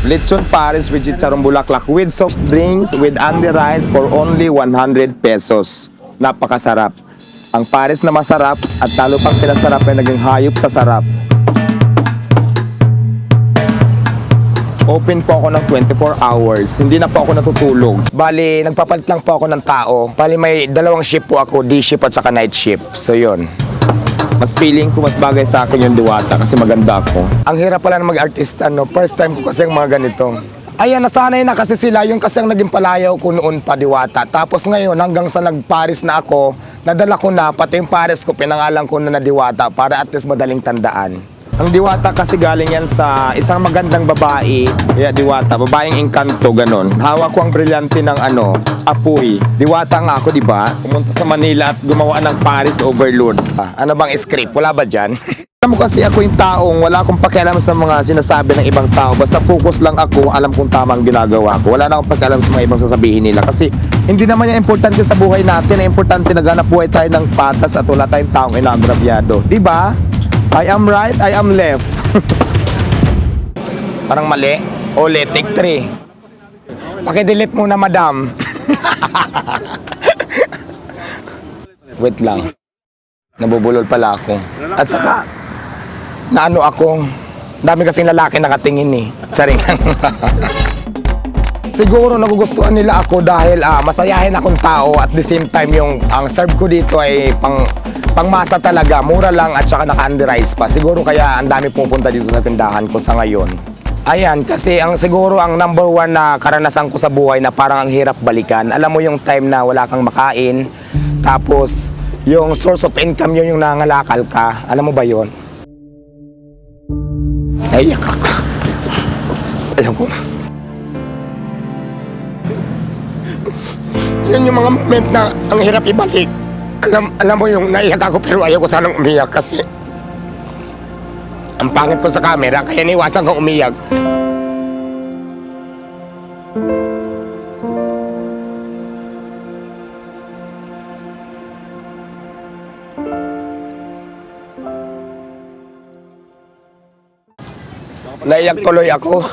Lechon Paris with chicharong bulaklak with soft drinks with only rice for only 100 pesos. Napakasarap. Ang Paris na masarap at talo pang pinasarap ay naging hayop sa sarap. Open po ako ng 24 hours. Hindi na po ako natutulog. Bali, nagpapalit lang po ako ng tao. Bali, may dalawang shift po ako, day shift at saka night shift. So, yun. Mas feeling ko mas bagay sa akin yung Diwata kasi maganda ako. Ang hirap pala na mag-artista, no? First time ko kasi yung mga ganito. Ayan, nasanay na kasi sila. Yung kasi ang naging palayaw ko noon pa, Diwata. Tapos ngayon, hanggang sa nag-Paris na ako, nadala ko na, pati yung Paris ko, pinangalan ko na Diwata para at least madaling tandaan. Ang Diwata kasi galing yan sa isang magandang babae. Kaya Diwata, babaeng engkanto, ganun. Hawak ko ang brilyante ng apoy. Diwata nga ako, di ba? Pumunta sa Manila at gumawa ng Paris Overload. Ano bang script? Wala ba dyan? Alam mo kasi ako yung taong wala akong pakialam sa mga sinasabi ng ibang tao. Basta focus lang ako, alam kung tamang ginagawa ko. Wala na akong pakialam sa mga ibang sasabihin nila. Kasi hindi naman yung importante sa buhay natin. Importante naghanap buhay tayo ng patas at wala tayong taong inaagrabyado. Di ba? I am right, I am left. Parang mali. Ulit, take 3. Paki-delete muna, madam. Wait lang. Nabubulol pala ako. At saka, naano ako. Dami kasing lalaki nakatingin eh. Saring lang. Siguro nagugustuhan nila ako dahil masayahin akong tao at the same time yung ang serve ko dito ay pangmasa talaga, mura lang at saka naka-under-ice pa. Siguro kaya ang dami pupunta dito sa tindahan ko sa ngayon. Ayan, kasi siguro ang number 1 na karanasan ko sa buhay na parang ang hirap balikan. Alam mo yung time na wala kang makain, tapos yung source of income yun yung nangalakal ka. Alam mo ba yun? Naiyak ako. Ayaw ko. Yun yung mga moment na ang hirap ibalik. Alam mo yung naiyak ako pero ayaw ko sanang umiyak kasi ang pangit ko sa camera kaya niwasan kong umiyak. Naiyak tuloy ako.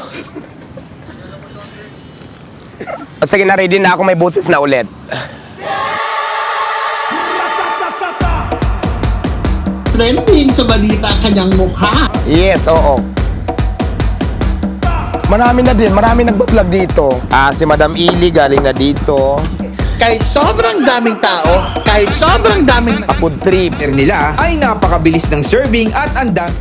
Sige na, ready na ako, may boses na ulit. Trending sa balita kanyang mukha. Yes, oo. Marami na din, marami nagbablog dito. Si Madam Ili galing na dito. Kahit sobrang daming tao, kahit sobrang daming Food trip. nila ay napakabilis ng serving at andang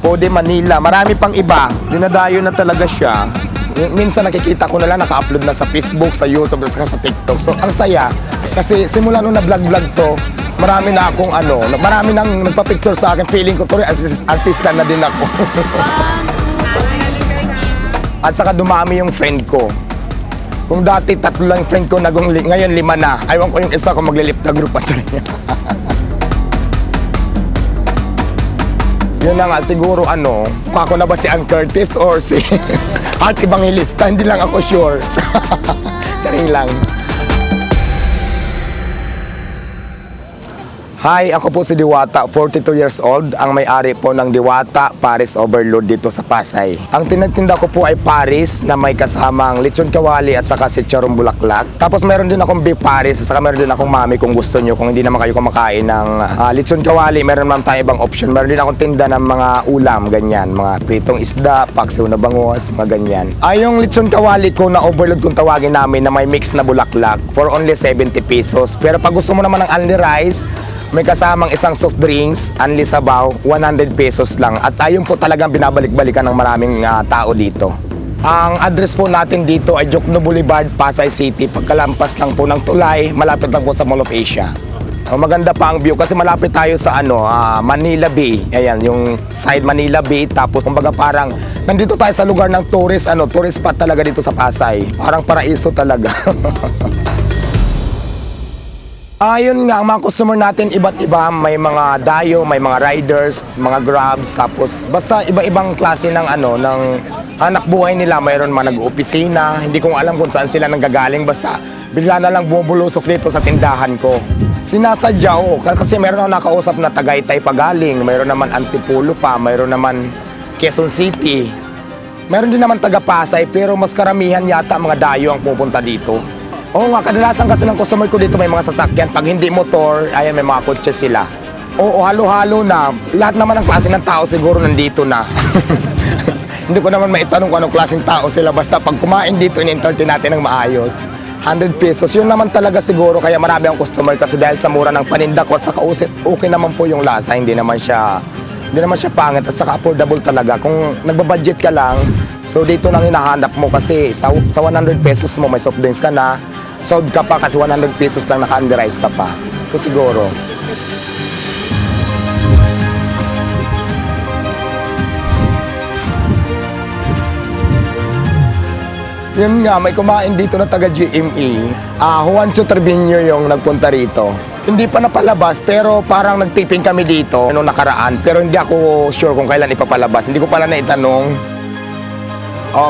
Pode Manila, marami pang iba. Dinadayo na talaga siya. Minsan nakikita ko na lang naka-upload na sa Facebook, sa YouTube, sa TikTok. So, ang saya. Kasi simula nung na-vlog to, marami na akong marami nang nagpa-picture sa akin. Feeling ko tuloy, artista na din ako. At saka dumami yung friend ko. Kung dati 3 lang friend ko, ngayon 5 na. Ayaw ko yung isa ko maglilip na group at niya. Yun na nga, siguro ako na ba si Ann Curtis or si Art Evangelista, hindi lang ako sure. Saring lang. Hi, ako po si Diwata, 42 years old, ang may-ari po ng Diwata Paris Overload dito sa Pasay. Ang tinatinda ko po ay Paris na may kasamang lechon kawali at saka sitcharong bulaklak. Tapos meron din akong beef Paris at saka meron din akong mami kung gusto nyo. Kung hindi naman kayo kumakain ng lechon kawali, meron naman tayong ibang option. Meron din akong tinda ng mga ulam, ganyan. Mga pritong isda, paksiw na bangos, mga ganyan. Yung lechon kawali ko na overload kung tawagin namin na may mix na bulaklak for only 70 pesos. Pero pag gusto mo naman ng only rice, may kasamang isang soft drinks, only sabaw, 100 pesos lang. At ayun po talagang binabalik-balikan ng maraming tao dito. Ang address po natin dito ay Jokno Boulevard, Pasay City. Pagkalampas lang po ng tulay, malapit lang po sa Mall of Asia. Maganda pa ang view kasi malapit tayo sa Manila Bay. Ayan, yung side Manila Bay. Tapos kumbaga parang nandito tayo sa lugar ng tourist spot talaga dito sa Pasay. Parang paraiso talaga. Ayun nga, ang mga customer natin iba't iba, may mga dayo, may mga riders, mga grabs, tapos basta iba-ibang klase ng ng hanap buhay nila. Mayroon man nag-opisina, hindi ko alam kung saan sila nanggagaling, basta bigla na lang bumubulusok dito sa tindahan ko. Sinasadya kasi mayroon ako nakausap na Tagaytay pa galing, mayroon naman Antipolo pa, mayroon naman Quezon City. Meron din naman taga Pasay pero mas karamihan yata mga dayo ang pupunta dito. Oo nga, kadalasan kasi ng customer ko dito may mga sasakyan. Pag hindi motor, ayan may mga kotse sila. Oo, halo-halo na. Lahat naman ng klase ng tao siguro nandito na. Hindi ko naman maitanong kung anong klaseng tao sila. Basta pag kumain dito, in-entertain natin ng maayos. 100 pesos, yun naman talaga siguro. Kaya marami ang customer kasi dahil sa mura ng paninda ko at saka okay naman po yung lasa. Hindi naman siya pangit at saka affordable talaga. Kung nagbabudget ka lang, so dito nang hinahanap mo kasi sa 100 pesos mo may soft drinks ka na, solved ka pa kasi 100 pesos lang naka-underize ka pa. So siguro. Yun nga, may kumain dito na taga GME. Juancho Trevino yung nagpunta rito. Hindi pa napalabas pero parang nagtiping kami dito noong nakaraan. Pero hindi ako sure kung kailan ipapalabas. Hindi ko pala naitanong.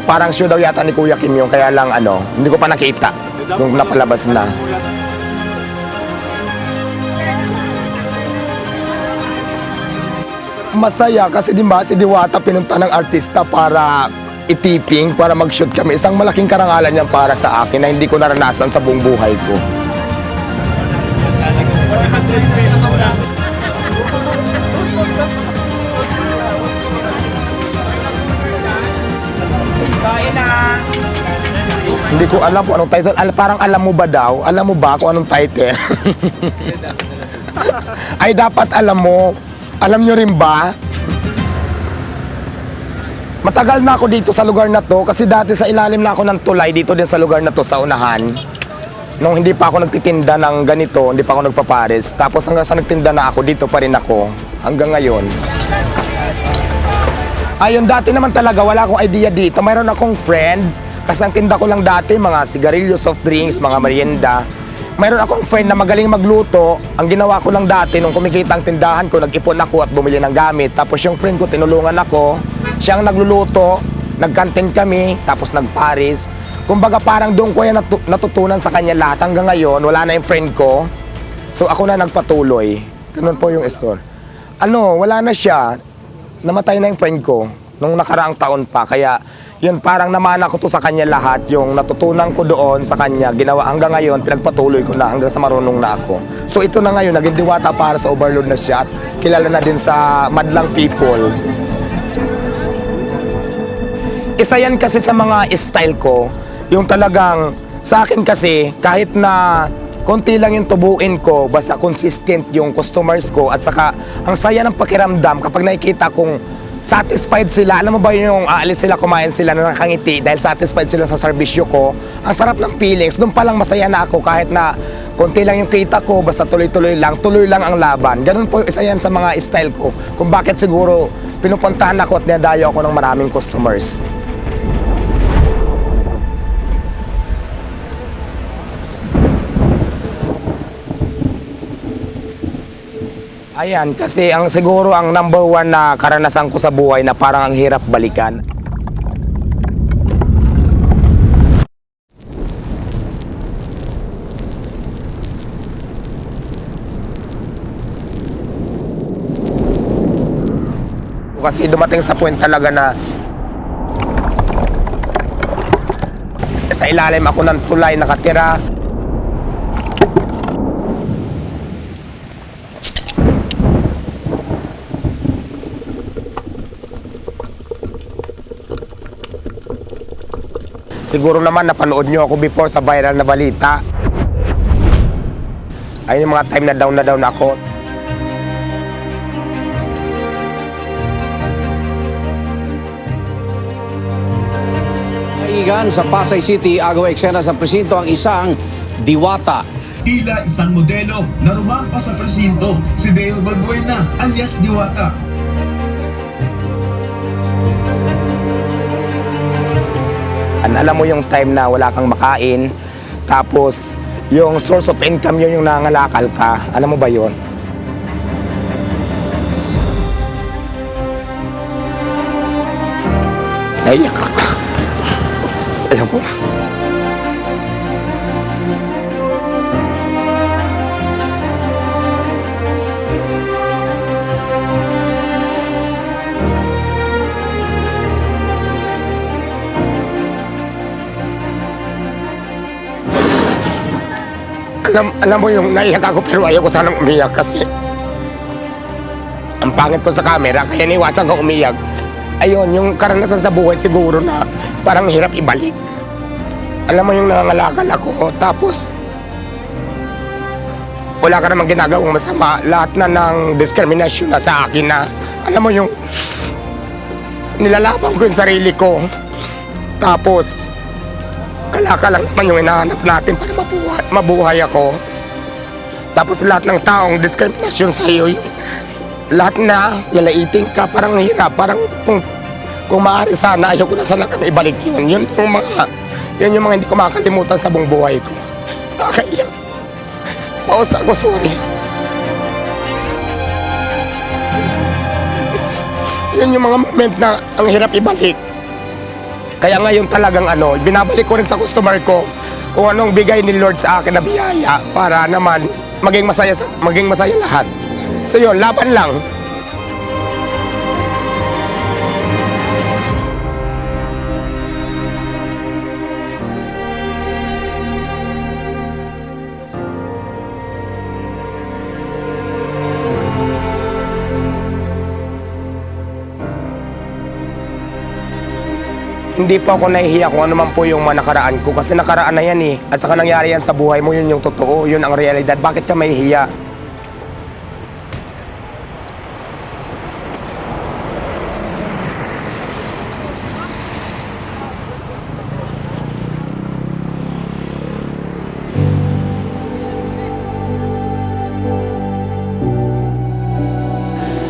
Parang sure daw yata ni Kuya Kim yung kaya lang hindi ko pa nakita kung napalabas na. Masaya kasi di ba si Diwata pinunta ng artista para itiping, para mag-shoot kami. Isang malaking karangalan yan para sa akin na hindi ko naranasan sa buong buhay ko. Hindi ko alam kung anong title. Parang alam mo ba daw? Alam mo ba kung anong title? Ay, dapat alam mo. Alam nyo rin ba? Matagal na ako dito sa lugar na to kasi dati sa ilalim na ako ng tulay dito din sa lugar na to sa unahan. Nung hindi pa ako nagtitinda ng ganito, hindi pa ako nagpapares. Tapos hanggang sa nagtinda na ako, dito pa rin ako. Hanggang ngayon. Ayun, dati naman talaga wala akong idea dito. Mayroon akong friend. Kasi ang tinda ko lang dati, mga sigarilyo, soft drinks, mga merienda. Mayroon akong friend na magaling magluto. Ang ginawa ko lang dati, nung kumikita ang tindahan ko, nag-ipon ako at bumili ng gamit. Tapos yung friend ko, tinulungan ako. Siya ang nagluluto, nagkantin kami, tapos nagparis. Kumbaga parang doon ko yan natutunan sa kanya lahat. Hanggang ngayon, wala na yung friend ko. So ako na nagpatuloy. Ganun po yung story. Wala na siya. Namatay na yung friend ko nung nakaraang taon pa. Kaya yun, parang namana ko to sa kanya lahat. Yung natutunan ko doon sa kanya, ginawa hanggang ngayon, pinagpatuloy ko na hanggang sa marunong na ako. So ito na ngayon, naging diwata para sa overload na siya. At kilala na din sa madlang people. Isa yan kasi sa mga style ko, yung talagang sa akin kasi kahit na konti lang yung tubuin ko, basta consistent yung customers ko at saka ang saya ng pakiramdam kapag nakikita kong satisfied sila. Alam mo ba yung aalis sila, kumain sila na nakangiti dahil satisfied sila sa serbisyo ko. Ang sarap ng feelings, doon pa lang masaya na ako kahit na konti lang yung kita ko, basta tuloy lang ang laban. Ganun po isa yan sa mga style ko kung bakit siguro pinupuntahan ako at dinadayo ako ng maraming customers. Ayan, kasi siguro ang number one na karanasan ko sa buhay na parang ang hirap balikan. Kasi dumating sa point talaga na sa ilalim ako ng tulay nakatira. Siguro naman napanood nyo ako before sa viral na balita. Ayun yung mga time na down ako. Kaigan sa Pasay City, agaw eksena sa presinto ang isang diwata. Tila isang modelo na rumampa sa presinto, si Deo Balbuena alias Diwata. Alam mo yung time na wala kang makain, tapos yung source of income yun yung nangangalakal ka. Alam mo ba yun? Naiyak ako. Ayaw ko. Alam mo yung naiyak ako pero ayaw ko sanang umiyak kasi ang pangit ko sa camera kaya niwasan ko umiyak. Ayun, yung karanasan sa buhay siguro na parang hirap ibalik. Alam mo yung nangangalakal ako tapos wala ka namang ginagawang masama. Lahat na ng diskriminasyon na sa akin na alam mo yung nilalaban ko yung sarili ko. Tapos kalakal lang naman yung hinahanap natin para mabuhay ako. Tapos lahat ng taong diskriminasyon sa iyo, lahat na lalaiting ka, parang hirap, parang kung maaari sana ayaw ko na sana kang ibalik yun. Yun yung mga hindi ko makakalimutan sa buong buhay ko. Nakakaiyak. Pause ako, sorry. Yun yung mga moment na ang hirap ibalik. Kaya ngayon talagang binabalik ko rin sa customer ko kung anong bigay ni Lord sa akin na biyaya para naman maging masaya lahat. So yun, laban lang. Hindi pa ako nahihiya kung ano man po yung mga nakaraan ko kasi nakaraan na yan eh. At saka nangyari yan sa buhay mo, yun yung totoo, yun ang realidad. Bakit ka mahihiya?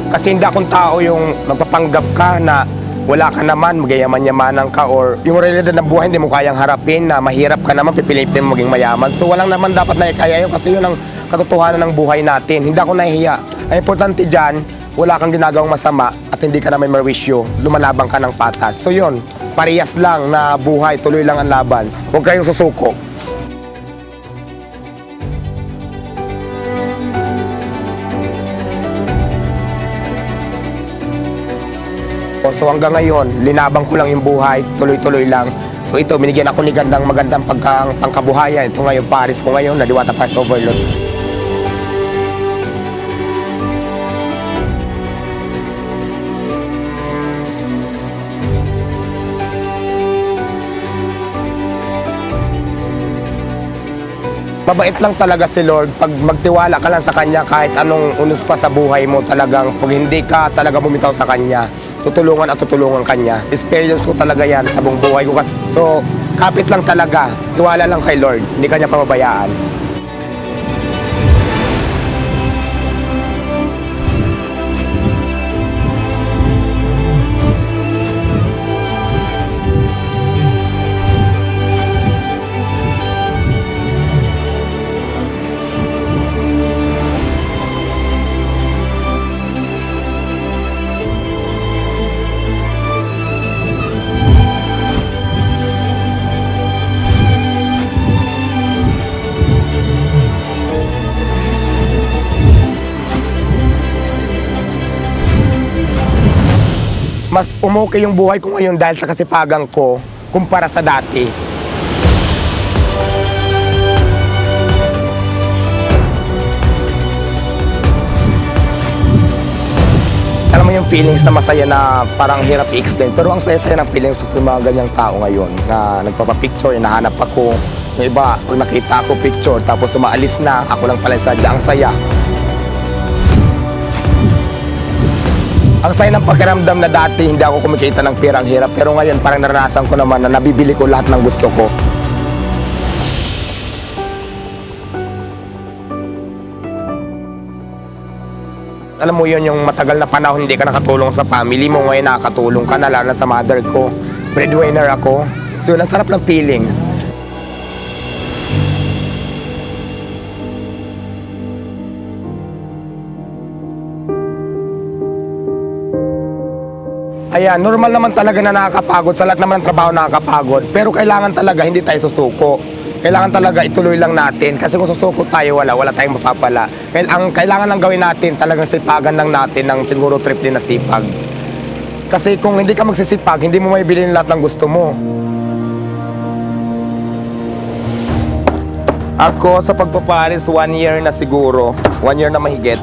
Kasi hindi akong tao yung magpapanggap ka na wala ka naman, magayaman-yamanan ka or yung realidad ng buhay hindi mo kayang harapin na mahirap ka naman, pipilitin mo maging mayaman. So walang naman dapat na ikaya yun kasi yun ang katotohanan ng buhay natin. Hindi ako nahihiya. Ang importante dyan, wala kang ginagawang masama at hindi ka na may merwisyo. Lumalabang ka ng patas. So yun, parehas lang na buhay, tuloy lang ang laban. Huwag kayong susuko. So hanggang ngayon, linabang ko lang yung buhay, tuloy-tuloy lang. So ito, binigyan ako ni Gandang magandang pangkabuhayan. Ito ngayon, Paris ko ngayon, na Diwata Paris Overload. Mabait lang talaga si Lord. Pag magtiwala ka lang sa Kanya, kahit anong unos pa sa buhay mo talagang, pag hindi ka talaga bumitaw sa Kanya, tutulungan at tutulungan Kanya. Experience ko talaga yan sa buong buhay ko. So, kapit lang talaga. Tiwala lang kay Lord. Hindi Kanya pamabayaan. Mas umukay yung buhay ko ngayon dahil sa kasipagan ko kumpara sa dati. Alam mo yung feelings na masaya na parang hirap i-explain, pero ang saya-saya ng feelings ko yung mga ganyang tao ngayon na nagpapapicture, hinahanap ako. Yung iba, pag nakita ako picture tapos umaalis na, ako lang pala sadya, ang saya. Ang saya ng pakiramdam na dati hindi ako kumikita ng pera, ang hirap. Pero ngayon parang naranasan ko naman na nabibili ko lahat ng gusto ko. Alam mo yun, yung matagal na panahon hindi ka nakatulong sa family mo, ngayon nakakatulong ka na, lalo na sa mother ko. Breadwinner ako. So yun, ang sarap ng feelings. Ayan, normal naman talaga na nakakapagod. Sa lahat naman ng trabaho nakakapagod. Pero kailangan talaga hindi tayo susuko. Kailangan talaga ituloy lang natin. Kasi kung susuko tayo, wala tayong mapapala. Ang kailangan lang gawin natin, talagang sipagan lang natin ng siguro triple na sipag. Kasi kung hindi ka magsisipag, hindi mo maibili lahat ng gusto mo. Ako sa pagpapares, 1 year na siguro. 1 year na mahigit.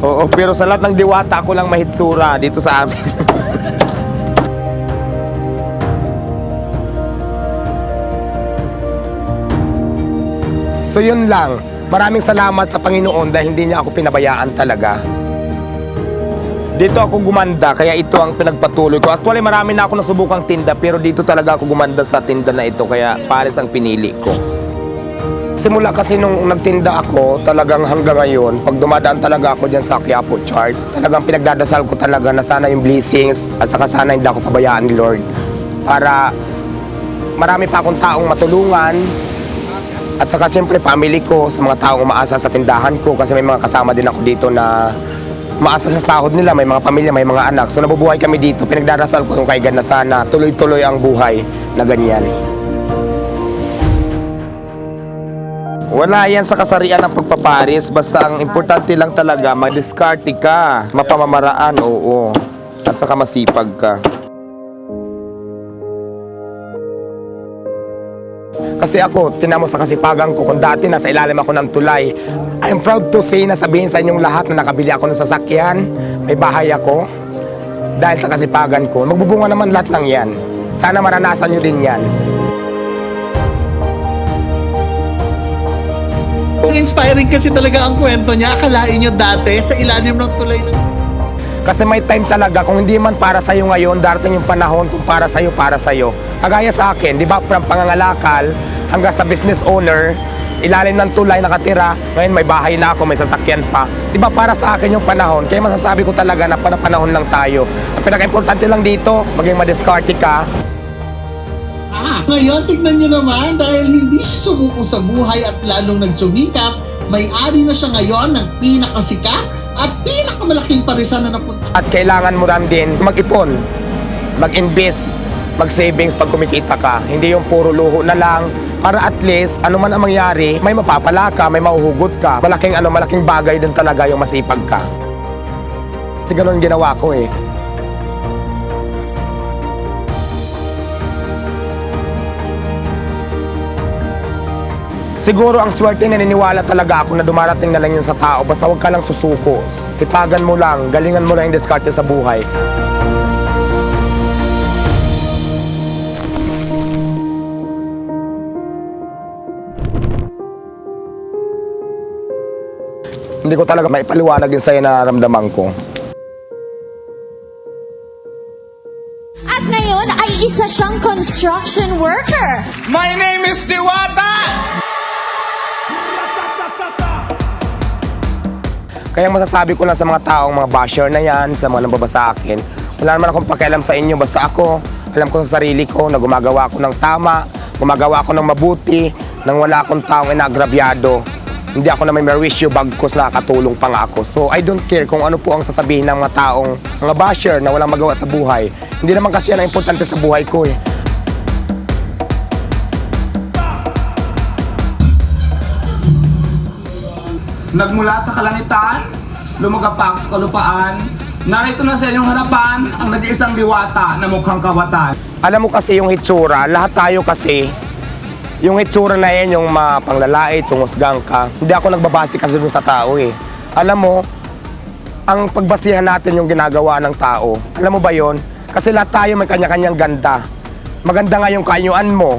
Oo, pero sa lahat ng diwata, ako lang mahitsura dito sa amin. So yun lang. Maraming salamat sa Panginoon dahil hindi niya ako pinabayaan talaga. Dito ako gumanda, kaya ito ang pinagpatuloy ko. Actually, marami na ako nasubukang tinda, pero dito talaga ako gumanda sa tinda na ito, kaya pares ang pinili ko. Simula kasi nung nagtinda ako, talagang hanggang ngayon, pag dumadaan talaga ako dyan sa Quiapo chart, talagang pinagdadasal ko talaga na sana yung blessings at saka sana hindi ako pabayaan ni Lord. Para marami pa akong taong matulungan at saka siyempre family ko, sa mga taong umaasa sa tindahan ko kasi may mga kasama din ako dito na umaasa sa sahod nila, may mga pamilya, may mga anak. So nabubuhay kami dito, pinagdadasal ko yung kay God na sana tuloy-tuloy ang buhay na ganyan. Wala yan sa kasarian ng pagpaparis. Basta ang importante lang talaga, mag-discarte ka, mapamamaraan, oo. At saka masipag ka. Kasi ako, tinamo sa kasipagan ko, kung dati nasa ilalim ako ng tulay, I'm proud to say na sabihin sa inyong lahat na nakabili ako ng sasakyan, may bahay ako, dahil sa kasipagan ko. Magbubunga naman lahat ng yan. Sana maranasan nyo din yan. Kung inspiring kasi talaga ang kwento niya, akalain nyo dati sa ilalim ng tulay ng... Kasi may time talaga, kung hindi man para sa'yo ngayon, darating yung panahon kung para sa'yo, para sa'yo. Kagaya sa akin, di ba, from pangangalakal hanggang sa business owner, ilalim ng tulay nakatira, ngayon may bahay na ako, may sasakyan pa. Di ba, para sa akin yung panahon, kaya masasabi ko talaga na panahon lang tayo. Ang pinaka-importante lang dito, maging madiskarte ka. Ngayon, tignan nyo naman, dahil hindi siya sumuko sa buhay at lalong nagsumikap, may-ari na siya ngayon ng pinakasikat at pinakamalaking parisan na napunta. At kailangan mo rin din mag-ipon, mag-invest, mag-savings pag kumikita ka. Hindi yung puro luho na lang, para at least, ano man ang mangyari, may mapapala ka, may mahuhugot ka. Malaking bagay din talaga yung masipag ka. Kasi ganun ginawa ko eh. Siguro ang swerte, naniniwala talaga ako na dumarating na lang yun sa tao. Basta huwag ka lang susuko. Sipagan mo lang, galingan mo lang yung diskarte sa buhay. Hindi ko talaga maipaliwanag yung sa'yo na nararamdaman ko. At ngayon ay isa siyang construction worker. My name is Diwata! Kaya masasabi ko lang sa mga taong mga basher na yan, sa mga nababasa akin, wala naman akong pakialam sa inyo, basta ako, alam ko sa sarili ko na gumagawa ako ng tama, gumagawa ako ng mabuti, nang wala akong taong inaagrabyado. Hindi ako na may merwisyo bagkos nakakatulong pa nga ako. So I don't care kung ano po ang sasabihin ng mga taong, mga basher na walang magawa sa buhay. Hindi naman kasi yan ang importante sa buhay ko eh. Nagmula sa kalangitan, lumagapak sa kalupaan, narito na sa inyong harapan ang nag-iisang diwata na mukhang kawatan. Alam mo kasi yung hitsura, lahat tayo kasi, yung hitsura na yan, yung mapanglalait, sungusgang ka, hindi ako nagbabase kasi dun sa tao eh. Alam mo, ang pagbasihan natin yung ginagawa ng tao. Alam mo ba yon? Kasi lahat tayo may kanya-kanyang ganda. Maganda nga yung kaanyuan mo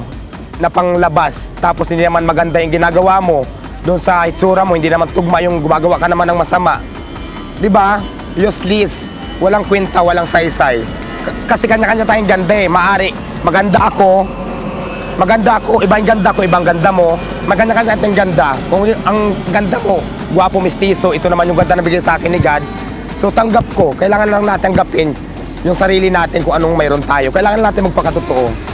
na panglabas, tapos hindi naman maganda yung ginagawa mo. Doon sa itsura mo, hindi naman tugma yung gumagawa ka naman ng masama. Di ba? Useless. Walang kwenta, walang saysay. Kasi kanya-kanya tayong ganda eh. Maari, maganda ako, iba yung ganda ko, ibang ganda mo. Maganda-kanya tayong ganda. Kung ang ganda ko, guwapo, mistiso, ito naman yung ganda na bigay sa akin ni God. So tanggap ko, kailangan lang natin tanggapin yung sarili natin kung anong mayroon tayo. Kailangan natin magpakatotoo.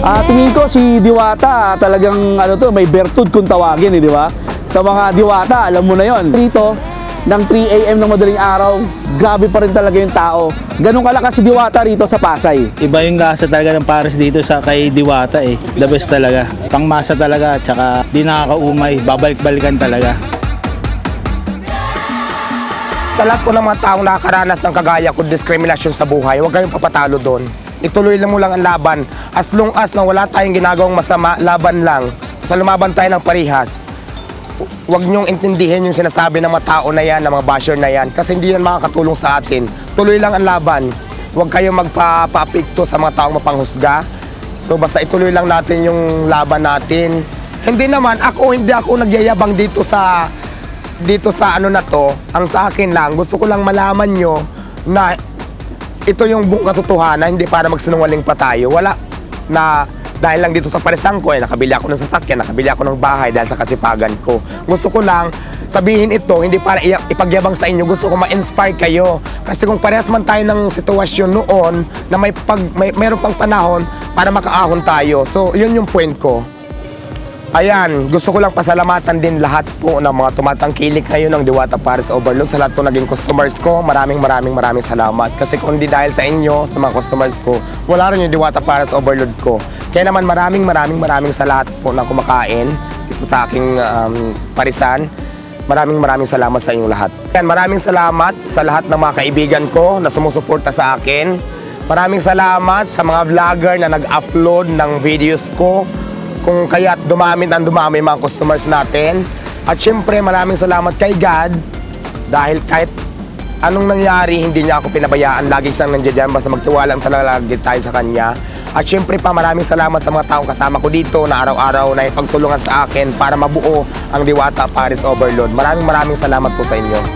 Tingin ko si Diwata talagang may bertud kung tawagin di ba? Sa mga Diwata, alam mo na yon. Dito, ng 3 AM ng madaling araw, grabe pa rin talaga yung tao. Ganun kalakas si Diwata rito sa Pasay. Iba yung lasa talaga ng pares dito sa kay Diwata eh. The best talaga. Pangmasa talaga, tsaka di nakakaumay, babalik-balikan talaga. Sa lahat po ng mga taong nakakaranas ng kagaya ko, diskriminasyon sa buhay, huwag kayong papatalo doon. ituloy lang mo lang ang laban. As long as na wala tayong ginagawang masama, laban lang. Sa lumaban tayo ng parihas. Huwag niyong intindihin yung sinasabi ng mga tao na yan, ng mga basher na yan, kasi hindi yan makakatulong sa atin. Tuloy lang ang laban. Huwag kayong magpa-apekto sa mga taong mapanghusga. So basta ituloy lang natin yung laban natin. Hindi ako nagyayabang dito sa ano na to. Ang sa akin lang, gusto ko lang malaman nyo na ito yung buong katotohanan, hindi para magsinungaling pa tayo. Wala na dahil lang dito sa parisang ko, nakabili ako ng sasakyan, nakabili ako ng bahay dahil sa kasipagan ko. Gusto ko lang sabihin ito, hindi para ipagyabang sa inyo, gusto ko ma-inspire kayo. Kasi kung parehas man tayo ng sitwasyon noon na mayroon pang panahon para makaahon tayo. So, yun yung point ko. Ayan, gusto ko lang pasalamatan din lahat po ng mga tumatangkilik ngayon ng Diwata Paris Overload, sa lahat po naging customers ko. Maraming salamat. Kasi kung hindi dahil sa inyo, sa mga customers ko, wala rin yung Diwata Paris Overload ko. Kaya naman maraming sa lahat po na kumakain dito sa aking parisan. Maraming salamat sa inyong lahat. Ayan, maraming salamat sa lahat ng mga kaibigan ko na sumusuporta sa akin. Maraming salamat sa mga vlogger na nag-upload ng videos ko, kung kaya't dumami mga customers natin. At syempre maraming salamat kay God dahil kahit anong nangyari, hindi niya ako pinabayaan. Lagi siyang nandiyan, basta magtiwala talaga lagi tayo sa Kanya. At syempre pa maraming salamat sa mga taong kasama ko dito na araw-araw na ipagtulungan sa akin para mabuo ang Diwata Paris Overload. Maraming salamat po sa inyo.